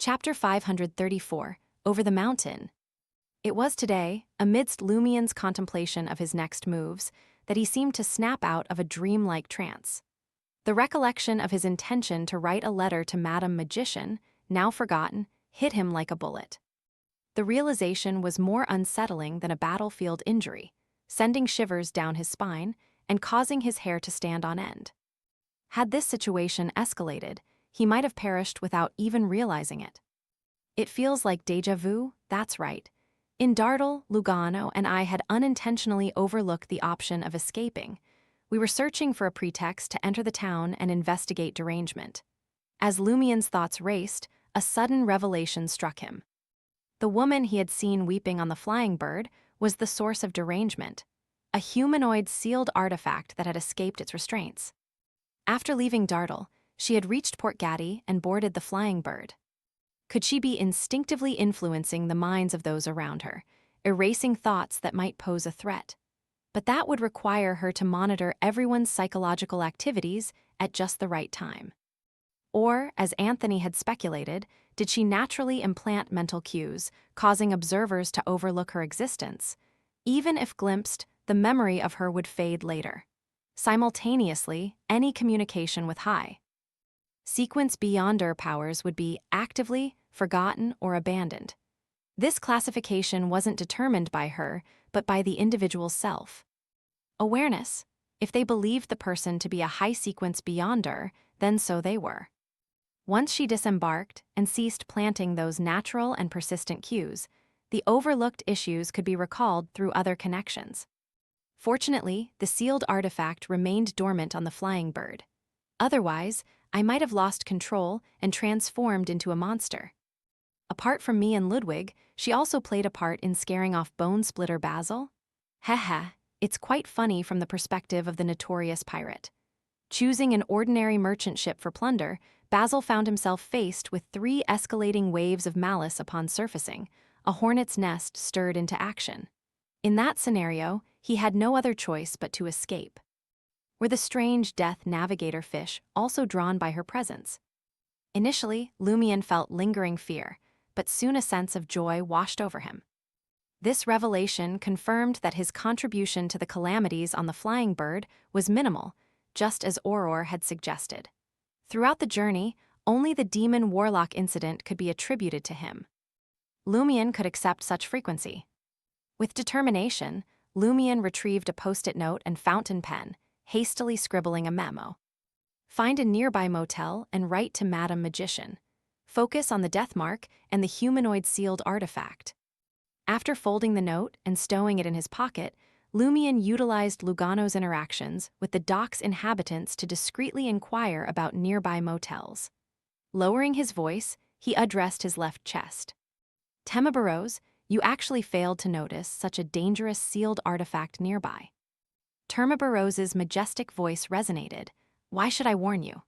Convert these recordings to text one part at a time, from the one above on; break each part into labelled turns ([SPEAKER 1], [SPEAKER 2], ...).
[SPEAKER 1] Chapter 534, Over the Mountain. It was today, amidst Lumien's contemplation of his next moves, that he seemed to snap out of a dreamlike trance. The recollection of his intention to write a letter to Madame Magician, now forgotten, hit him like a bullet. The realization was more unsettling than a battlefield injury, sending shivers down his spine and causing his hair to stand on end. Had this situation escalated, he might have perished without even realizing it. It feels like déjà vu, that's right. In Dartle, Lugano and I had unintentionally overlooked the option of escaping. We were searching for a pretext to enter the town and investigate derangement. As Lumien's thoughts raced, a sudden revelation struck him. The woman he had seen weeping on the flying bird was the source of derangement, a humanoid sealed artifact that had escaped its restraints. After leaving Dartle, she had reached Port Gatti and boarded the flying bird. Could she be instinctively influencing the minds of those around her, erasing thoughts that might pose a threat? But that would require her to monitor everyone's psychological activities at just the right time. Or, as Anthony had speculated, did she naturally implant mental cues, causing observers to overlook her existence? Even if glimpsed, the memory of her would fade later. Simultaneously, any communication with high sequence beyonder powers would be actively forgotten or abandoned. This classification wasn't determined by her, but by the individual's self. Awareness. If they believed the person to be a high-sequence beyonder, then so they were. Once she disembarked and ceased planting those natural and persistent cues, the overlooked issues could be recalled through other connections. Fortunately, the sealed artifact remained dormant on the flying bird. Otherwise, I might have lost control and transformed into a monster. Apart from me and Ludwig, she also played a part in scaring off Bone Splitter Basil. Heh, it's quite funny from the perspective of the notorious pirate. Choosing an ordinary merchant ship for plunder, Basil found himself faced with 3 escalating waves of malice upon surfacing, a hornet's nest stirred into action. In that scenario, he had no other choice but to escape. Were the strange Death Navigator fish also drawn by her presence? Initially, Lumien felt lingering fear, but soon a sense of joy washed over him. This revelation confirmed that his contribution to the calamities on the flying bird was minimal, just as Auror had suggested. Throughout the journey, only the demon warlock incident could be attributed to him. Lumien could accept such frequency. With determination, Lumien retrieved a post-it note and fountain pen, hastily scribbling a memo. Find a nearby motel and write to Madame Magician. Focus on the death mark and the humanoid sealed artifact. After folding the note and stowing it in his pocket, Lumien utilized Lugano's interactions with the dock's inhabitants to discreetly inquire about nearby motels. Lowering his voice, he addressed his left chest. Temabaros, you actually failed to notice such a dangerous sealed artifact nearby. Termabaros's majestic voice resonated. Why should I warn you?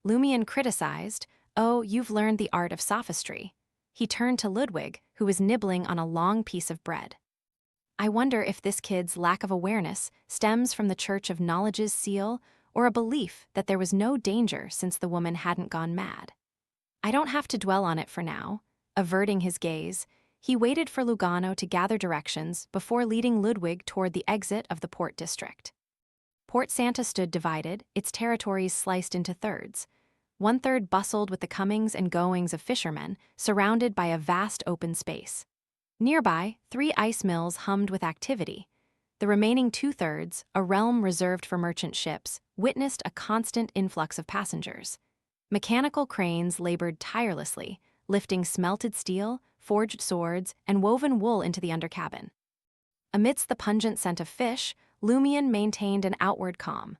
[SPEAKER 1] Lumien criticized, oh, you've learned the art of sophistry. He turned to Ludwig, who was nibbling on a long piece of bread. I wonder if this kid's lack of awareness stems from the Church of Knowledge's seal or a belief that there was no danger since the woman hadn't gone mad. I don't have to dwell on it for now. Averting his gaze, he waited for Lugano to gather directions before leading Ludwig toward the exit of the port district. Port Santa stood divided, its territories sliced into thirds. 1/3 bustled with the comings and goings of fishermen, surrounded by a vast open space. Nearby, 3 ice mills hummed with activity. The remaining 2/3, a realm reserved for merchant ships, witnessed a constant influx of passengers. Mechanical cranes labored tirelessly, lifting smelted steel, forged swords, and woven wool into the undercabin. Amidst the pungent scent of fish, Lumien maintained an outward calm.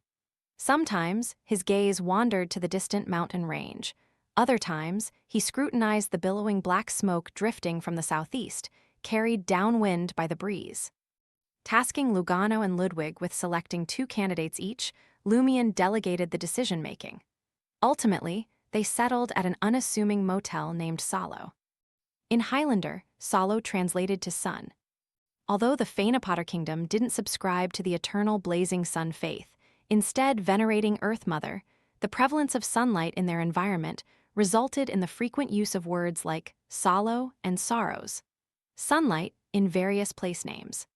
[SPEAKER 1] Sometimes, his gaze wandered to the distant mountain range. Other times, he scrutinized the billowing black smoke drifting from the southeast, carried downwind by the breeze. Tasking Lugano and Ludwig with selecting 2 candidates each, Lumien delegated the decision-making. Ultimately, they settled at an unassuming motel named Salo. In Highlander, Salo translated to sun. Although the Fainapotter Kingdom didn't subscribe to the eternal blazing sun faith, instead venerating Earth Mother, the prevalence of sunlight in their environment resulted in the frequent use of words like Salo and Sorrows, sunlight in various place names.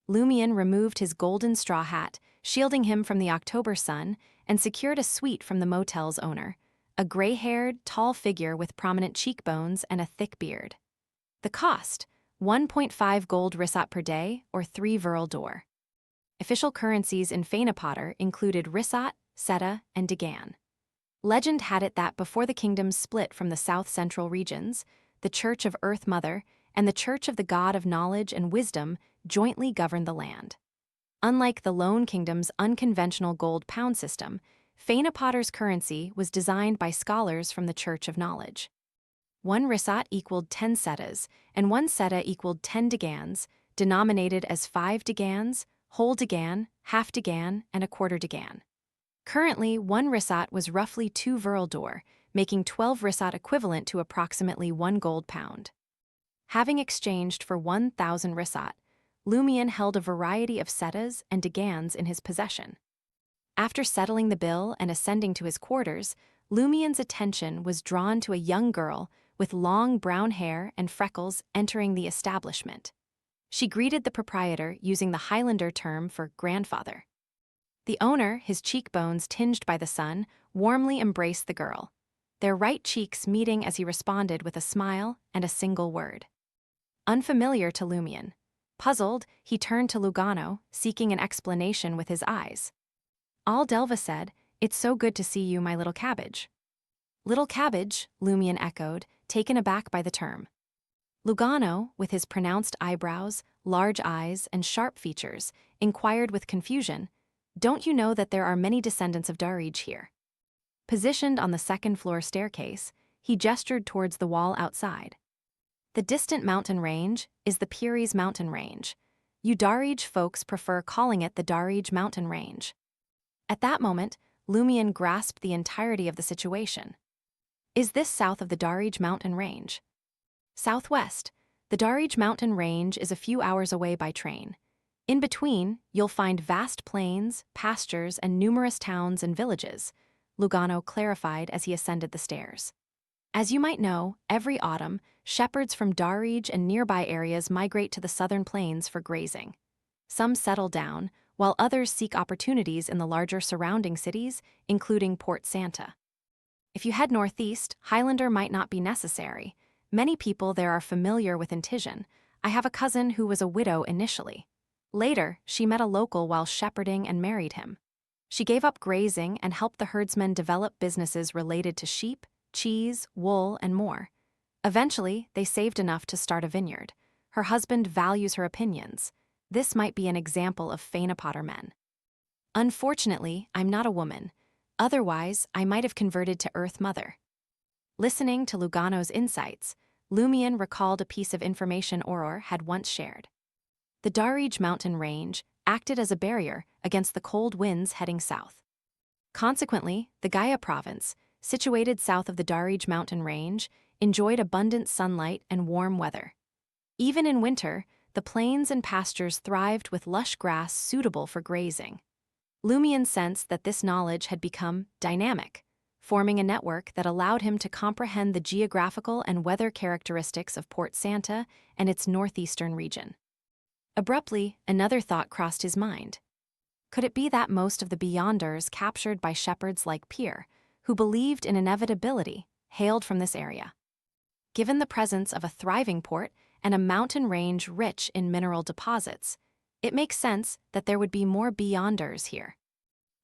[SPEAKER 1] Lumion removed his golden straw hat, shielding him from the October sun, and secured a suite from the motel's owner, a gray-haired, tall figure with prominent cheekbones and a thick beard. The cost: 1.5 gold risat per day, or 3 viral d'or. Official currencies in Fanapotter included risat, seta, and dagan. Legend had it that before the kingdoms split from the south-central regions, the Church of Earth Mother and the Church of the God of Knowledge and Wisdom jointly governed the land. Unlike the Lone Kingdom's unconventional gold pound system, Fanapotter's currency was designed by scholars from the Church of Knowledge. 1 risat equaled 10 setas, and 1 seta equaled 10 dagans, denominated as 5 dagans, whole dagan, half dagan, and a quarter dagan. Currently, 1 risat was roughly 2 viral d'or, making 12 risat equivalent to approximately 1 gold pound. Having exchanged for 1,000 risat, Lumion held a variety of setas and dagans in his possession. After settling the bill and ascending to his quarters, Lumion's attention was drawn to a young girl with long brown hair and freckles entering the establishment. She greeted the proprietor using the Highlander term for grandfather. The owner, his cheekbones tinged by the sun, warmly embraced the girl, their right cheeks meeting as he responded with a smile and a single word. Unfamiliar to Lumion. Puzzled, he turned to Lugano, seeking an explanation with his eyes. All Delva said, "It's so good to see you, my little cabbage." Little cabbage, Lumion echoed, taken aback by the term. Lugano, with his pronounced eyebrows, large eyes, and sharp features, inquired with confusion, "Don't you know that there are many descendants of Darij here?" Positioned on the second-floor staircase, he gestured towards the wall outside. The distant mountain range is the Piris mountain range. You Darij folks prefer calling it the Darij mountain range. At that moment, Lumion grasped the entirety of the situation. Is this south of the Darij mountain range? Southwest, the Darij mountain range is a few hours away by train. In between, you'll find vast plains, pastures, and numerous towns and villages, Lugano clarified as he ascended the stairs. As you might know, every autumn, shepherds from Darij and nearby areas migrate to the southern plains for grazing. Some settle down, while others seek opportunities in the larger surrounding cities, including Port Santa. If you head northeast, Highlander might not be necessary. Many people there are familiar with Intision. I have a cousin who was a widow initially. Later, she met a local while shepherding and married him. She gave up grazing and helped the herdsmen develop businesses related to sheep, cheese, wool, and more. Eventually, they saved enough to start a vineyard. Her husband values her opinions. This might be an example of Fanapotter men. Unfortunately, I'm not a woman. Otherwise, I might have converted to Earth Mother. Listening to Lugano's insights, Lumion recalled a piece of information Auror had once shared. The Darij mountain range acted as a barrier against the cold winds heading south. Consequently, the Gaia province, situated south of the Darij mountain range, enjoyed abundant sunlight and warm weather. Even in winter, the plains and pastures thrived with lush grass suitable for grazing. Lumion sensed that this knowledge had become dynamic, forming a network that allowed him to comprehend the geographical and weather characteristics of Port Santa and its northeastern region. Abruptly, another thought crossed his mind. Could it be that most of the Beyonders captured by shepherds like Pier, who believed in inevitability, hailed from this area? Given the presence of a thriving port and a mountain range rich in mineral deposits, it makes sense that there would be more Beyonders here.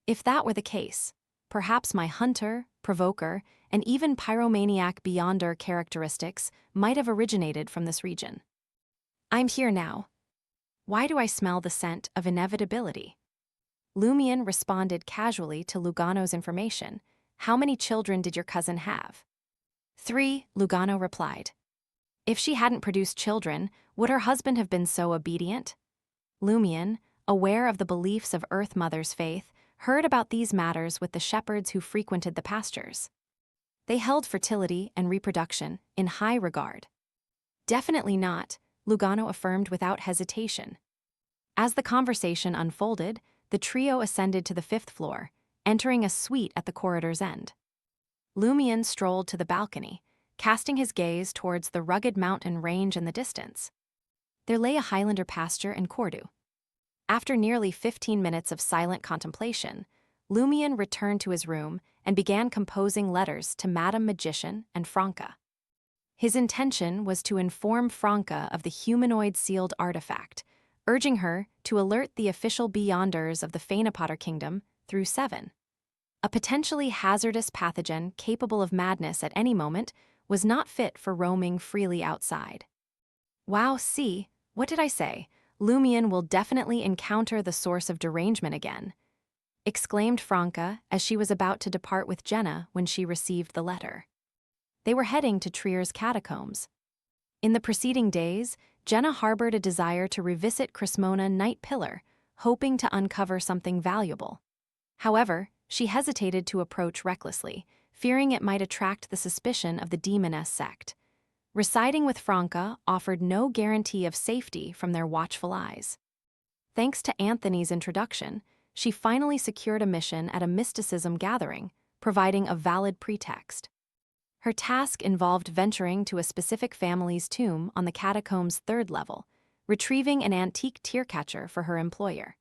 [SPEAKER 1] If that were the case, perhaps my hunter, provoker, and even pyromaniac Beyonder characteristics might have originated from this region. I'm here now. Why do I smell the scent of inevitability? Lumion responded casually to Lugano's information. How many children did your cousin have? 3, Lugano replied. If she hadn't produced children, would her husband have been so obedient? Lumion, aware of the beliefs of Earth Mother's faith, heard about these matters with the shepherds who frequented the pastures. They held fertility and reproduction in high regard. Definitely not, Lugano affirmed without hesitation. As the conversation unfolded, the trio ascended to the 5th floor, entering a suite at the corridor's end. Lumion strolled to the balcony, casting his gaze towards the rugged mountain range in the distance. There lay a Highlander pasture in Cordu. After nearly 15 minutes of silent contemplation, Lumion returned to his room and began composing letters to Madame Magician and Franca. His intention was to inform Franca of the humanoid sealed artifact, urging her to alert the official Beyonders of the Phaenopotter Kingdom through 7. A potentially hazardous pathogen capable of madness at any moment was not fit for roaming freely outside. Wow, see, what did I say? Lumion will definitely encounter the source of derangement again, exclaimed Franca as she was about to depart with Jenna when she received the letter. They were heading to Trier's catacombs. In the preceding days, Jenna harbored a desire to revisit Crismona Night Pillar, hoping to uncover something valuable. However, she hesitated to approach recklessly, fearing it might attract the suspicion of the Demoness sect. Residing with Franca offered no guarantee of safety from their watchful eyes. Thanks to Anthony's introduction, she finally secured a mission at a mysticism gathering, providing a valid pretext. Her task involved venturing to a specific family's tomb on the catacomb's 3rd level, retrieving an antique tear catcher for her employer.